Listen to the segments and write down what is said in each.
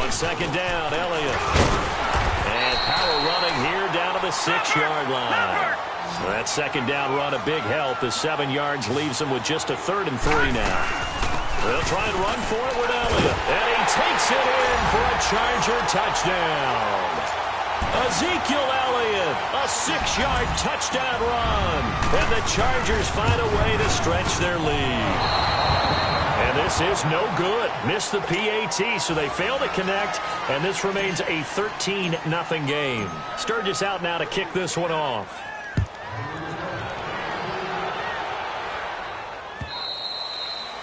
On second down, Elliott. And power running here down to the 6-yard line. So that second down run a big help. The 7 yards leaves them with just a 3rd and 3 now. They'll try and run for it with Elliott. And he takes it in for a Charger touchdown. Ezekiel Elliott, a 6-yard touchdown run. And the Chargers find a way to stretch their lead. And this is no good. Missed the PAT, so they fail to connect. And this remains a 13-0 game. Sturgis out now to kick this one off.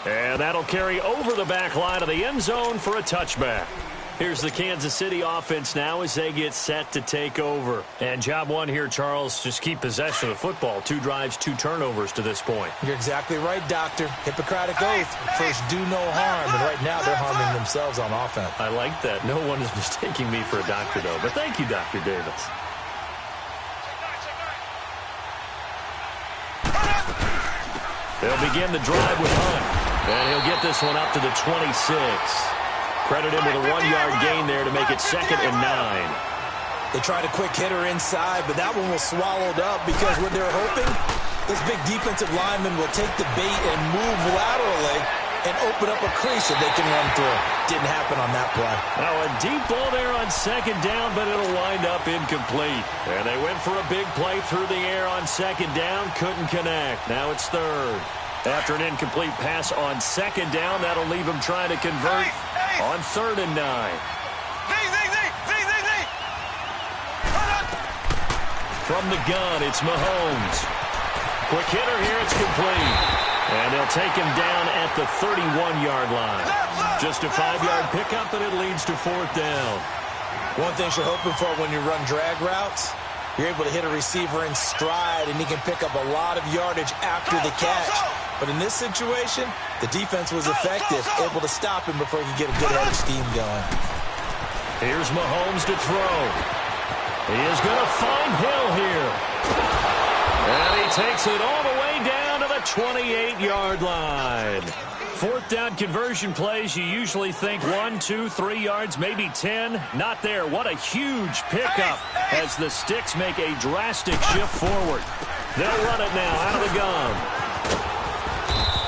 And that'll carry over the back line of the end zone for a touchback. Here's the Kansas City offense now as they get set to take over. And job one here, Charles, just keep possession of the football. 2 drives, 2 turnovers to this point. You're exactly right, Doctor. Hippocratic oath. First, do no harm. And right now, they're harming themselves on offense. I like that. No one is mistaking me for a doctor, though. But thank you, Dr. Davis. They'll begin the drive with Hunt. And he'll get this one up to the 26. Credit him with a 1-yard gain there to make it 2nd and 9. They tried a quick hitter inside, but that one was swallowed up because what they're hoping, this big defensive lineman will take the bait and move laterally and open up a crease that they can run through. Didn't happen on that play. Now a deep ball there on 2nd down, but it'll wind up incomplete. And they went for a big play through the air on 2nd down, couldn't connect. Now it's 3rd. After an incomplete pass on 2nd down, that'll leave them trying to convert on 3rd and 9. From the gun, it's Mahomes. Quick hitter here, it's complete. And they'll take him down at the 31-yard line. Just a 5-yard pickup, and it leads to 4th down. One thing you're hoping for when you run drag routes, you're able to hit a receiver in stride, and he can pick up a lot of yardage after the catch. But in this situation, the defense was effective, able to stop him before he could get a good head of steam going. Here's Mahomes to throw. He is going to find Hill here. And he takes it all the way down to the 28-yard line. 4th down conversion plays, you usually think 1, 2, 3 yards, maybe 10. Not there. What a huge pickup as the Sticks make a drastic shift forward. They'll run it now out of the gun.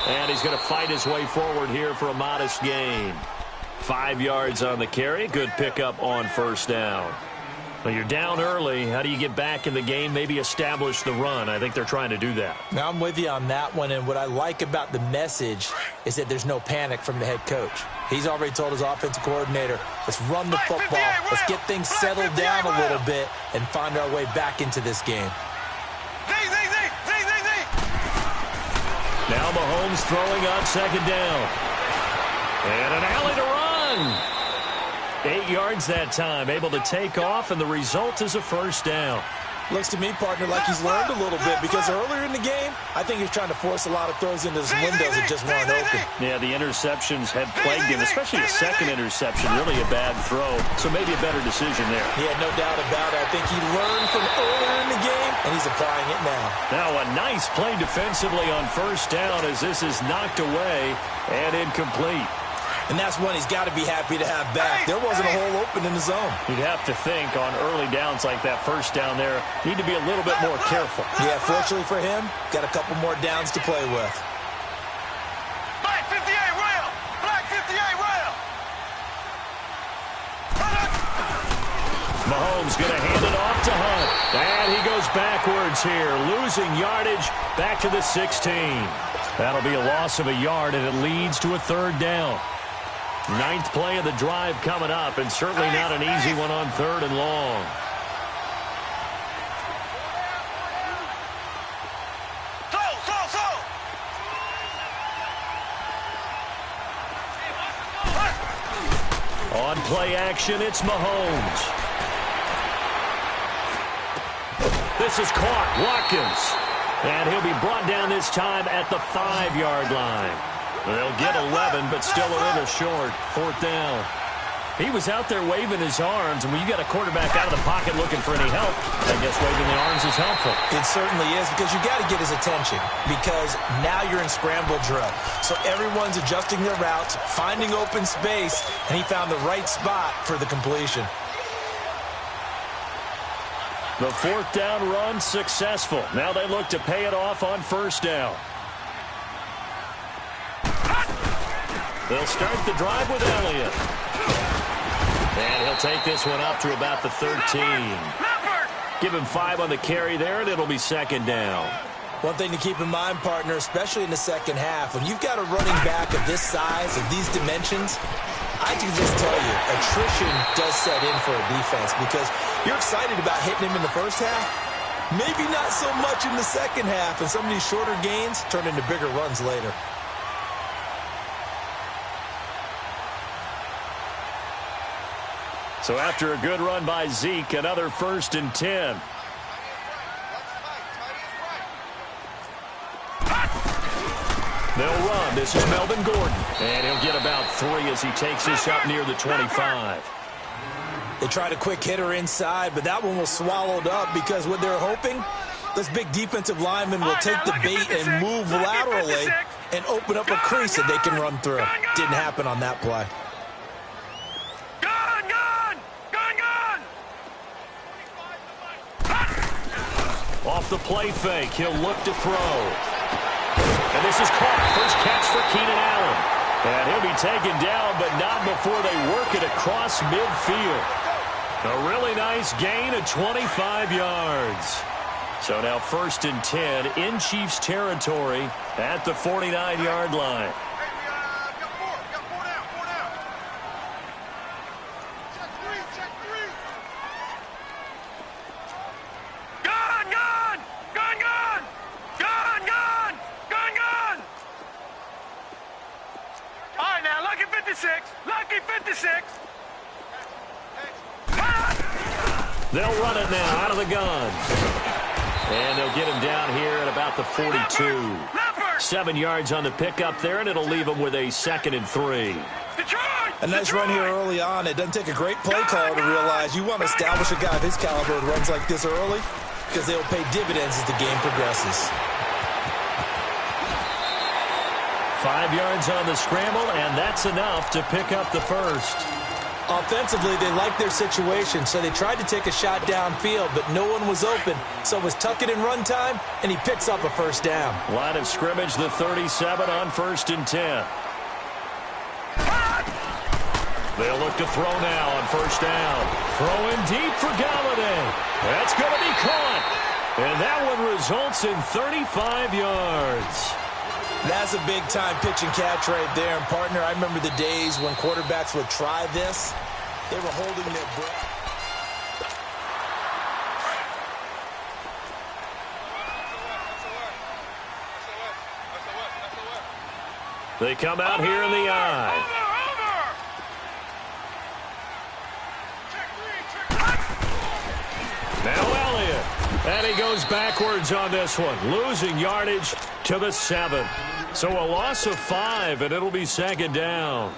And he's going to fight his way forward here for a modest gain. 5 yards on the carry. Good pickup on 1st down. Well, you're down early. How do you get back in the game? Maybe establish the run. I think they're trying to do that. Now, I'm with you on that one, and what I like about the message is that there's no panic from the head coach. He's already told his offensive coordinator, let's run the football, let's get things settled down a little bit and find our way back into this game. Now Mahomes throwing on 2nd down. And an alley to run. 8 yards that time, able to take off, and the result is a 1st down. Looks to me, partner, like he's learned a little bit because earlier in the game, I think he's trying to force a lot of throws into his windows that just weren't open. Yeah, the interceptions had plagued him, especially the 2nd interception, really a bad throw, so maybe a better decision there. Yeah, no doubt about it. I think he learned from earlier in the game, and he's applying it now. Now a nice play defensively on 1st down as this is knocked away and incomplete. And that's one he's got to be happy to have back. There wasn't a hole open in the zone. You'd have to think on early downs like that 1st down there, need to be a little bit more careful. Yeah, fortunately for him, got a couple more downs to play with. Black 58 rail! Black 58 rail! Mahomes going to hand it off to Hunt. And he goes backwards here, losing yardage back to the 16. That'll be a loss of a yard, and it leads to a 3rd down. 9th play of the drive coming up, and certainly not an easy one on 3rd and long. On play action, it's Mahomes. This is caught. Watkins. And he'll be brought down this time at the 5-yard line. They'll get 11, but still a little short. 4th down. He was out there waving his arms, and when you got a quarterback out of the pocket looking for any help, I guess waving the arms is helpful. It certainly is, because you got to get his attention, because now you're in scramble drill. So everyone's adjusting their routes, finding open space, and he found the right spot for the completion. The fourth down run successful. Now they look to pay it off on first down. They'll start the drive with Elliott. And he'll take this one up to about the 13. Give him 5 on the carry there, and it'll be second down. One thing to keep in mind, partner, especially in the second half, when you've got a running back of this size, of these dimensions, I can just tell you, attrition does set in for a defense, because you're excited about hitting him in the first half, maybe not so much in the second half, and some of these shorter gains turn into bigger runs later. So after a good run by Zeke, another 1st and 10. They'll run. This is Melvin Gordon. And he'll get about 3 as he takes this up near the 25. They tried a quick hitter inside, but that one was swallowed up, because what they're hoping, this big defensive lineman will take the bait and move laterally and open up a crease that they can run through. Didn't happen on that play. Off the play fake, he'll look to throw. And this is caught. First catch for Keenan Allen. And he'll be taken down, but not before they work it across midfield. A really nice gain of 25 yards. So now 1st and 10 in Chiefs territory at the 49-yard line. Lucky 56. They'll run it now out of the gun. And they'll get him down here at about the 42. 7 yards on the pickup there, and it'll leave him with a 2nd and 3. A nice run here early on. It doesn't take a great play call to realize you want to establish a guy of his caliber who runs like this early, because they'll pay dividends as the game progresses. 5 yards on the scramble, and that's enough to pick up the first. Offensively, they liked their situation, so they tried to take a shot downfield, but no one was open. So it was tuck it in run time, and he picks up a first down. Line of scrimmage, the 37 on 1st and 10. They'll look to throw now on 1st down. Throwing deep for Galladay. That's going to be caught. And that one results in 35 yards. That's a big-time pitch and catch right there. And, partner, I remember the days when quarterbacks would try this. They were holding their breath. They come out here in the eye. Now Elliott. And he goes backwards on this one, losing yardage to the 7. So a loss of 5, and it'll be 2nd down.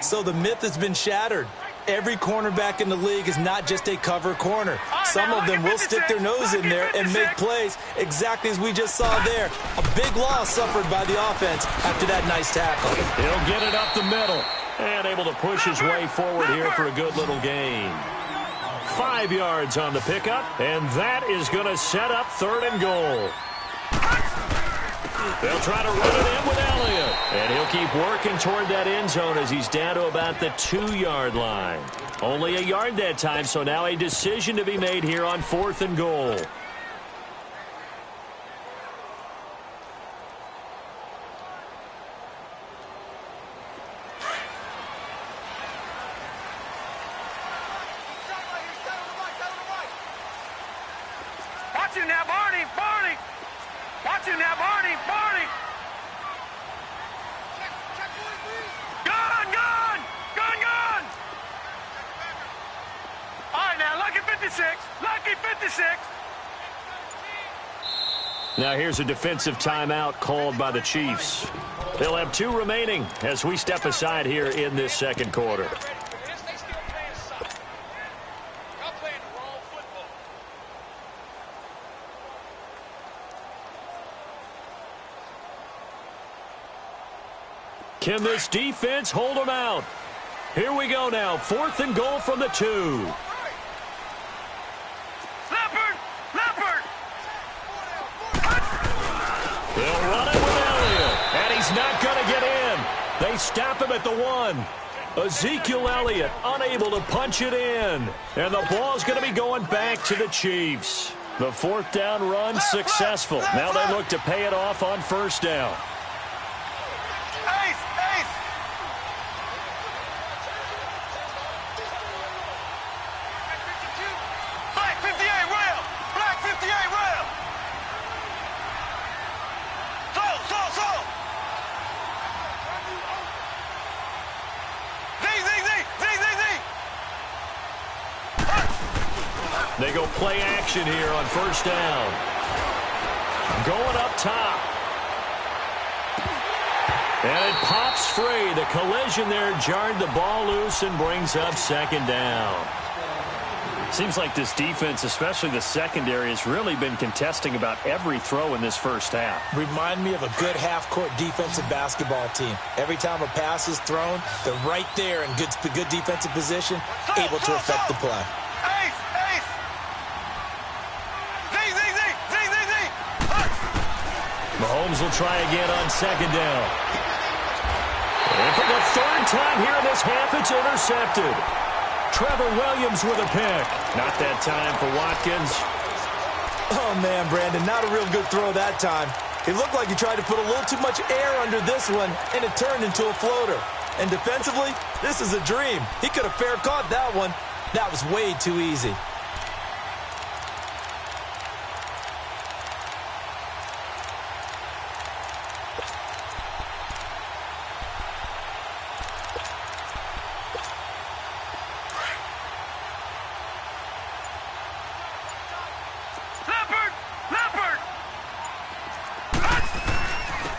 So the myth has been shattered. Every cornerback in the league is not just a cover corner. Some of them will stick their nose in there and make plays, exactly as we just saw there. A big loss suffered by the offense after that nice tackle. He'll get it up the middle and able to push his way forward here for a good little gain. 5 yards on the pickup, and that is going to set up 3rd and goal. They'll try to run it in with Elliott. And he'll keep working toward that end zone as he's down to about the 2-yard line. Only a yard that time, so now a decision to be made here on 4th and goal. Watch him now, Barney. Watch him now, Barney. Gun. All right, now, lucky 56. Now here's a defensive timeout called by the Chiefs. They'll have 2 remaining as we step aside here in this 2nd quarter. Can this defense hold them out? Here we go now. 4th and goal from the 2. Leopard! Leopard! They'll run it with Elliott, and he's not going to get in. They stop him at the 1. Ezekiel Elliott unable to punch it in, and the ball's going to be going back to the Chiefs. The 4th down run successful. Now they look to pay it off on 1st down. Ace! Ace! Black 58 rail! Black 58 rail! Slow! They go play action here on 1st down. Going up top. And it pops free. The collision there jarred the ball loose and brings up 2nd down. Seems like this defense, especially the secondary, has really been contesting about every throw in this 1st half. Remind me of a good half-court defensive basketball team. Every time a pass is thrown, they're right there in good defensive position, able to affect the play. Ace! Ace! Z! Mahomes will try again on 2nd down. And for the 3rd time here in this half, it's intercepted. Trevor Williams with a pick. Not that time for Watkins. Oh, man, Brandon, not a real good throw that time. It looked like he tried to put a little too much air under this one, and it turned into a floater. And defensively, this is a dream. He could have fair caught that one. That was way too easy.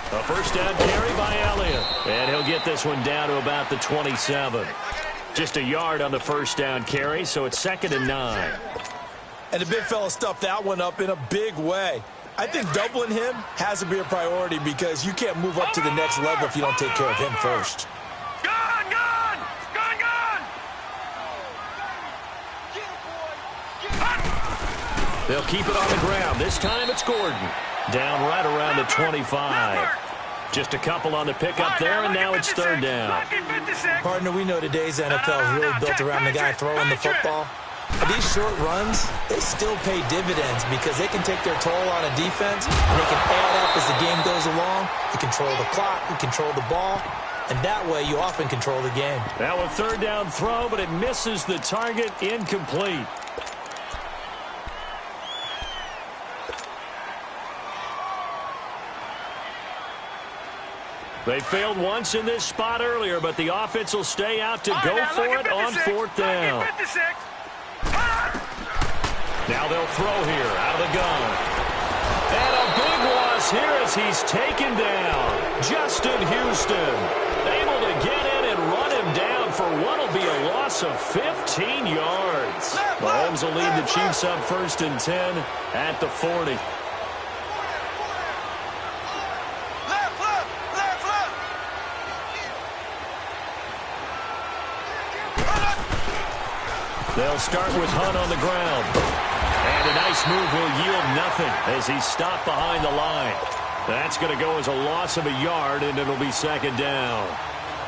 A 1st down carry by Elliott. And he'll get this one down to about the 27. Just a yard on the 1st down carry, so it's 2nd and 9. And the big fella stuffed that one up in a big way. I think doubling him has to be a priority because you can't move up to the next level if you don't take care of him first. Gun! They'll keep it on the ground. This time it's Gordon. Down right around the 25. Just a couple on the pickup there, and now it's 3rd down. Partner, we know today's NFL is really built around the guy throwing the football. But these short runs, they still pay dividends because they can take their toll on a defense, and they can add up as the game goes along. You control the clock, you control the ball, and that way you often control the game. Now a 3rd down throw, but it misses the target, incomplete. They failed once in this spot earlier, but the offense will stay out to go for it on 4th down. Now they'll throw here out of the gun. And a big loss here as he's taken down. Justin Houston able to get in and run him down for what will be a loss of 15 yards. Mahomes will lead the Chiefs up 1st and 10 at the 40. They'll start with Hunt on the ground. And a nice move will yield nothing as he's stopped behind the line. That's going to go as a loss of a yard, and it'll be 2nd down.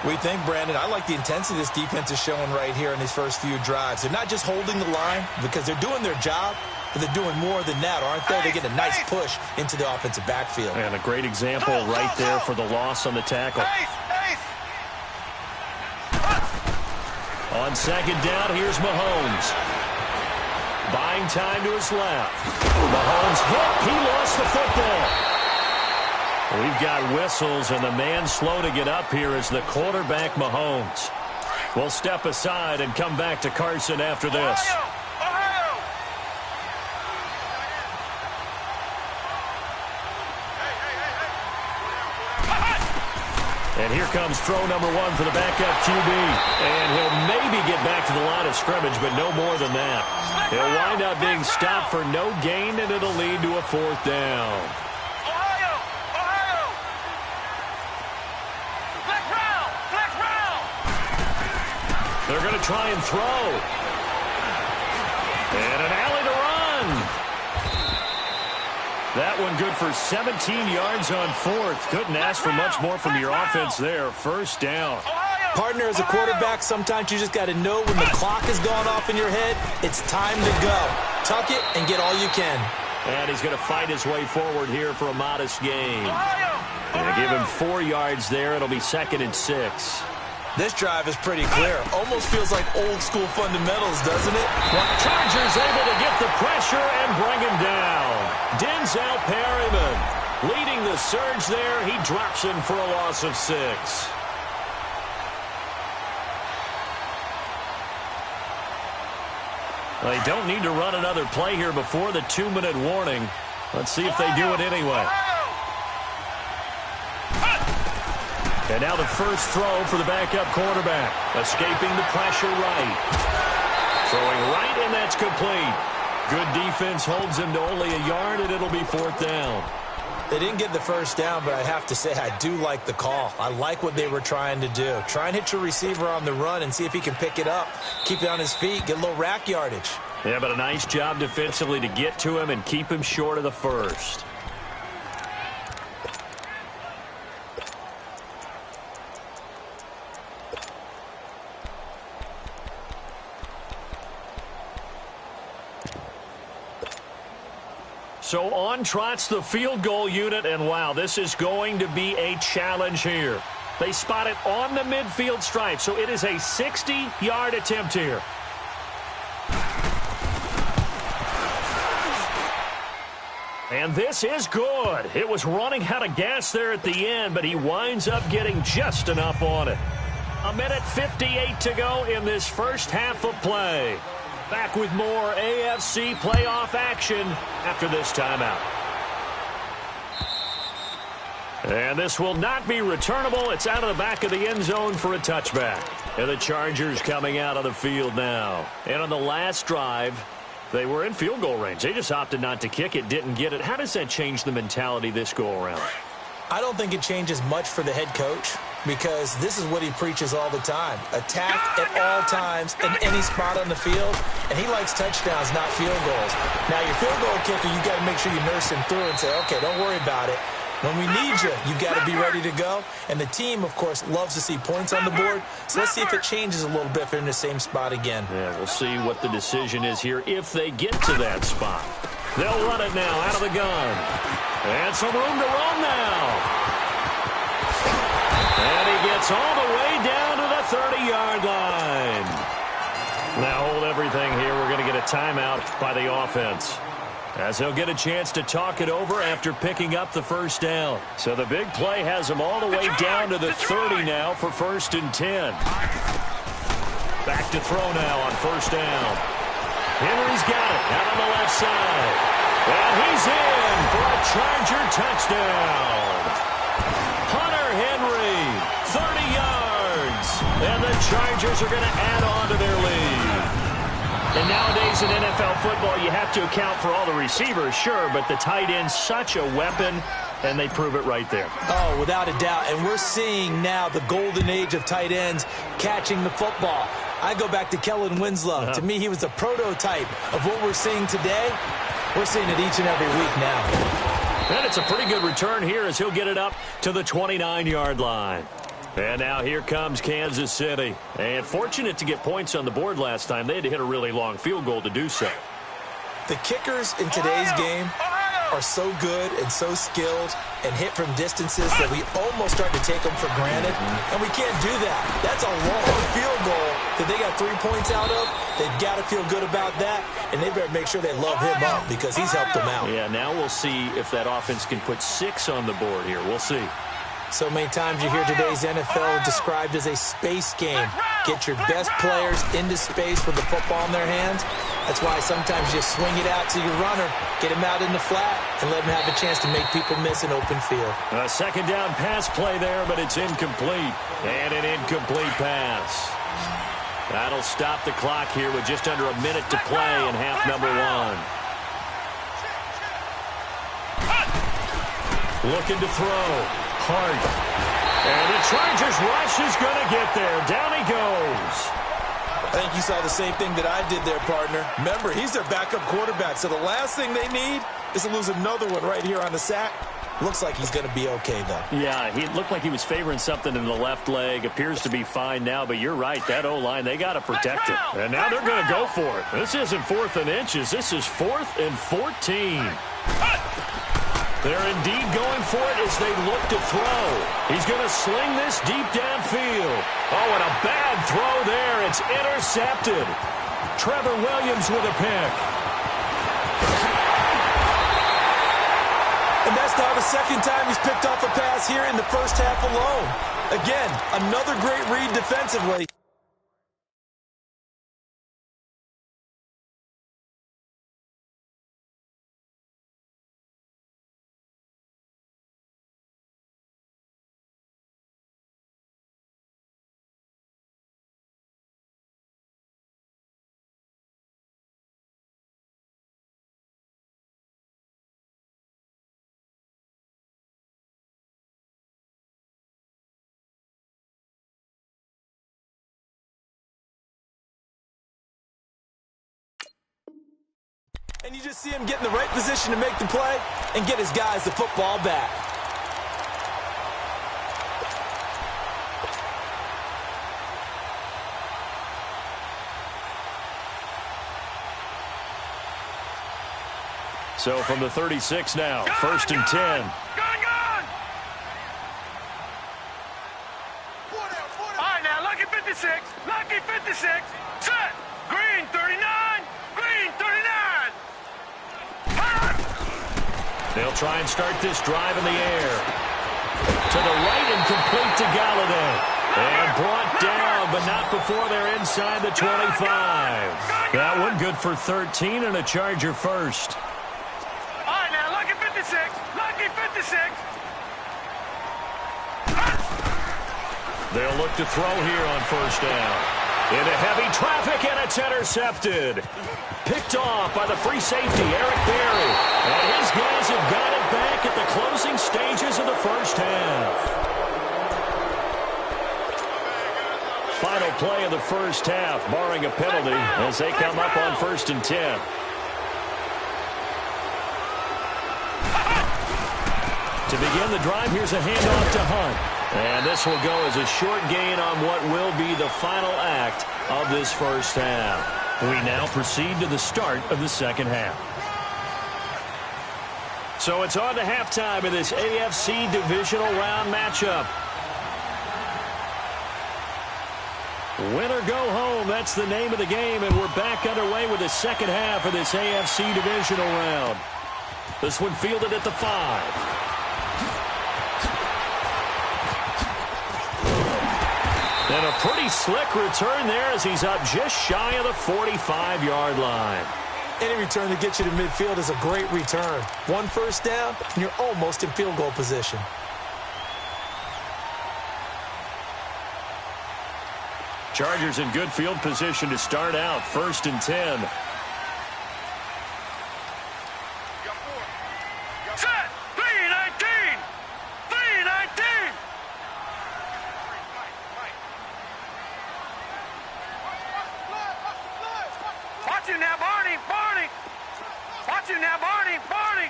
We think, Brandon, I like the intensity this defense is showing right here in these first few drives. They're not just holding the line because they're doing their job, but they're doing more than that, aren't they? They get a nice push into the offensive backfield. And a great example right there for the loss on the tackle. On 2nd down, here's Mahomes. Buying time to his left. Mahomes hit. He lost the football. We've got whistles, and the man slow to get up here is the quarterback, Mahomes. We'll step aside and come back to Carson after this. And here comes throw number 1 for the backup QB. And he'll maybe get back to the line of scrimmage, but no more than that. He'll wind up being stopped for no gain, and it'll lead to a 4th down. Ohio! Let's ride! to try and throw. And an alley to run. That one good for 17 yards on fourth. Couldn't ask for much more from your offense there. First down. Partner, as a quarterback, sometimes you just got to know when the clock is going off in your head, it's time to go. Tuck it and get all you can. And he's going to fight his way forward here for a modest gain. And give him 4 yards there. It'll be 2nd and 6. This drive is pretty clear. Almost feels like old school fundamentals, doesn't it? Chargers able to get the pressure and bring him down. Denzel Perryman leading the surge there. He drops him for a loss of 6. They don't need to run another play here before the 2-minute warning. Let's see if they do it anyway. And now the first throw for the backup quarterback. Escaping the pressure right. Throwing right, and that's complete. Good defense holds him to only a yard, and it'll be 4th down. They didn't get the first down, but I have to say I do like the call. I like what they were trying to do. Try and hit your receiver on the run and see if he can pick it up. Keep it on his feet, get a little rack yardage. Yeah, but a nice job defensively to get to him and keep him short of the first. So on trots the field goal unit, and wow, this is going to be a challenge here. They spot it on the midfield stripe, so it is a 60-yard attempt here. And this is good. It was running out of gas there at the end, but he winds up getting just enough on it. 1:58 to go in this first half of play. Back with more AFC playoff action after this timeout. And this will not be returnable. It's out of the back of the end zone for a touchback. And the Chargers coming out of the field now. And on the last drive, they were in field goal range. They just opted not to kick it, didn't get it. How does that change the mentality this go around? I don't think it changes much for the head coach, because this is what he preaches all the time. Attack at all times in any spot on the field, and he likes touchdowns, not field goals. Now, your field goal kicker, you got to make sure you nurse him through and say, okay, don't worry about it. When we need you, you've got to be ready to go. And the team, of course, loves to see points on the board. So let's see if it changes a little bit if they're in the same spot again. Yeah, we'll see what the decision is here if they get to that spot. They'll run it now out of the gun. And some room to run now. And he gets all the way down to the 30-yard line. Now hold everything here. We're going to get a timeout by the offense, as he'll get a chance to talk it over after picking up the first down. So the big play has him all the way down to the 30 now for 1st and 10. Back to throw now on first down. Henry's got it out on the left side. And he's in for a Charger touchdown. Hunter Henry, 30 yards. And the Chargers are going to add on to their lead. And nowadays in NFL football, you have to account for all the receivers, sure, but the tight end's such a weapon, and they prove it right there. Oh, without a doubt. And we're seeing now the golden age of tight ends catching the football. I go back to Kellen Winslow. To me, he was the prototype of what we're seeing today. We're seeing it each and every week now. And it's a pretty good return here as he'll get it up to the 29-yard line. And now here comes Kansas City. And fortunate to get points on the board last time. They had to hit a really long field goal to do so. The kickers in today's game are so good and so skilled and hit from distances that we almost start to take them for granted. And we can't do that. That's a long field goal that they got 3 points out of. They've got to feel good about that, and they better make sure they love him up because he's helped them out. Yeah, now we'll see if that offense can put 6 on the board here. We'll see. So many times you hear today's NFL described as a space game. Get your best players into space with the football in their hands. That's why sometimes you swing it out to your runner, get him out in the flat, and let him have a chance to make people miss an open field. A second down pass play there, but it's incomplete. And an incomplete pass. That'll stop the clock here with just under a minute to play in half number 1. Looking to throw. Hard. And the Chargers rush is going to get there. Down he goes. I think you saw the same thing that I did there, partner. Remember, he's their backup quarterback, so the last thing they need is to lose another one right here on the sack. Looks like he's going to be okay, though. Yeah, he looked like he was favoring something in the left leg. Appears to be fine now, but you're right. That O-line, they got to protect him. And now they're going to go for it. This isn't 4th and inches. This is 4th and 14. They're indeed going for it as they look to throw. He's going to sling this deep downfield. Oh, and a bad throw there. It's intercepted. Trevor Williams with a pick. And that's now the second time he's picked off a pass here in the first half alone. Again, another great read defensively. And you just see him get in the right position to make the play and get his guys the football back. So from the 36 now, 1st and 10. Gone! All right, now, lucky 56. Lucky 56. Set. Green 39. Green 39. They'll try and start this drive in the air. To the right and complete to Galladay. And brought down, but not before they're inside the 25. That one good for 13 and a Charger first. All right, now, lucky 56. Lucky 56. They'll look to throw here on 1st down. Into heavy traffic, and it's intercepted. Picked off by the free safety, Eric Berry. And his guys have got it back at the closing stages of the first half. Final play of the first half, barring a penalty, as they come up on 1st and 10. To begin the drive, here's a handoff to Hunt. And this will go as a short gain on what will be the final act of this first half. We now proceed to the start of the second half. So it's on to halftime of this AFC divisional round matchup. Win or go home, that's the name of the game, and we're back underway with the second half of this AFC divisional round. This one fielded at the 5. And a pretty slick return there as he's up just shy of the 45-yard line. Any return that gets you to midfield is a great return. 1 first down, and you're almost in field goal position. Chargers in good field position to start out, 1st and 10. Set. 319. 319. Watch him now, Barney. Barney. Watch him now, Barney. Barney.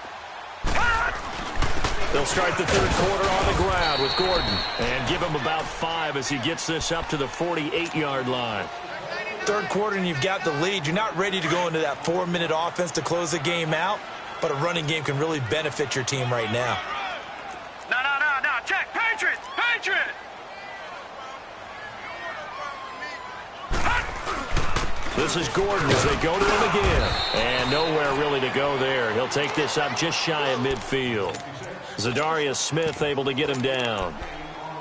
They'll start the third quarter on the ground with Gordon and give him about 5 as he gets this up to the 48-yard line. Third quarter and you've got the lead. You're not ready to go into that 4-minute offense to close the game out, but a running game can really benefit your team right now. No. Check. Patriot. Patriot. This is Gordon as they go to him again. And nowhere really to go there. He'll take this up just shy of midfield. Zadarius Smith able to get him down.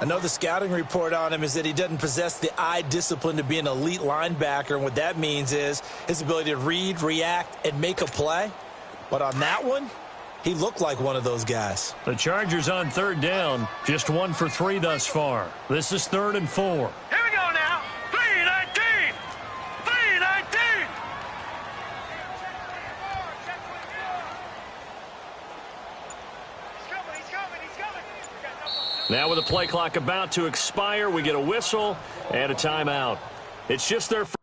Another scouting report on him is that he doesn't possess the eye discipline to be an elite linebacker. And what that means is his ability to read, react, and make a play. But on that one, he looked like one of those guys. The Chargers on 3rd down. Just 1 for 3 thus far. This is 3rd and 4. Here we go now. 319. 319. Now with the play clock about to expire, we get a whistle and a timeout. It's just their first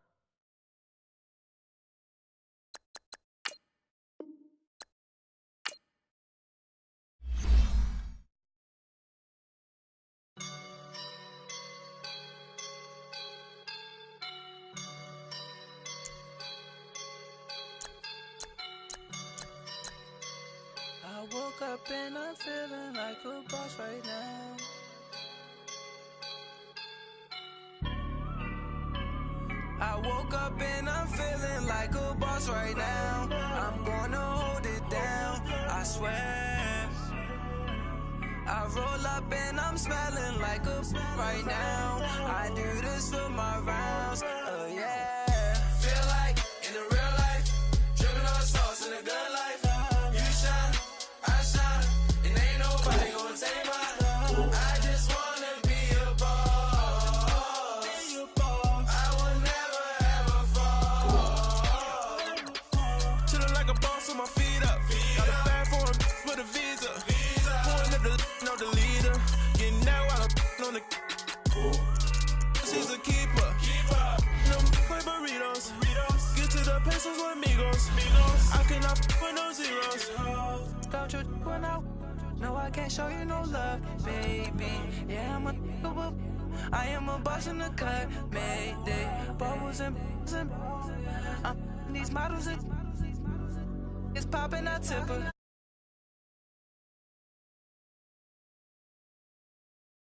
up and I'm feeling like a boss right now. I woke up and I'm feeling like a boss right now. I'm gonna hold it down, I swear. I roll up and I'm smelling like a right now. I do this for my rounds, yeah. Feel like in the real life, dripping on sauce in the good life. You shine, I shine, and ain't nobody gonna take mine. I just wanna be a boss. I will never ever fall. Chillin' like a boss with my feet up. Got a bag for him with a visa. Pulling up the no the leader. Getting that while I'm on the. She's a keeper. No play burritos. Get to the pesos with amigos. I cannot with no zeros. Don't you run out? No, I can't show you no love, baby. Yeah, I am a boss in the cut, mayday. Bubbles and these models, it's popping, I tip her.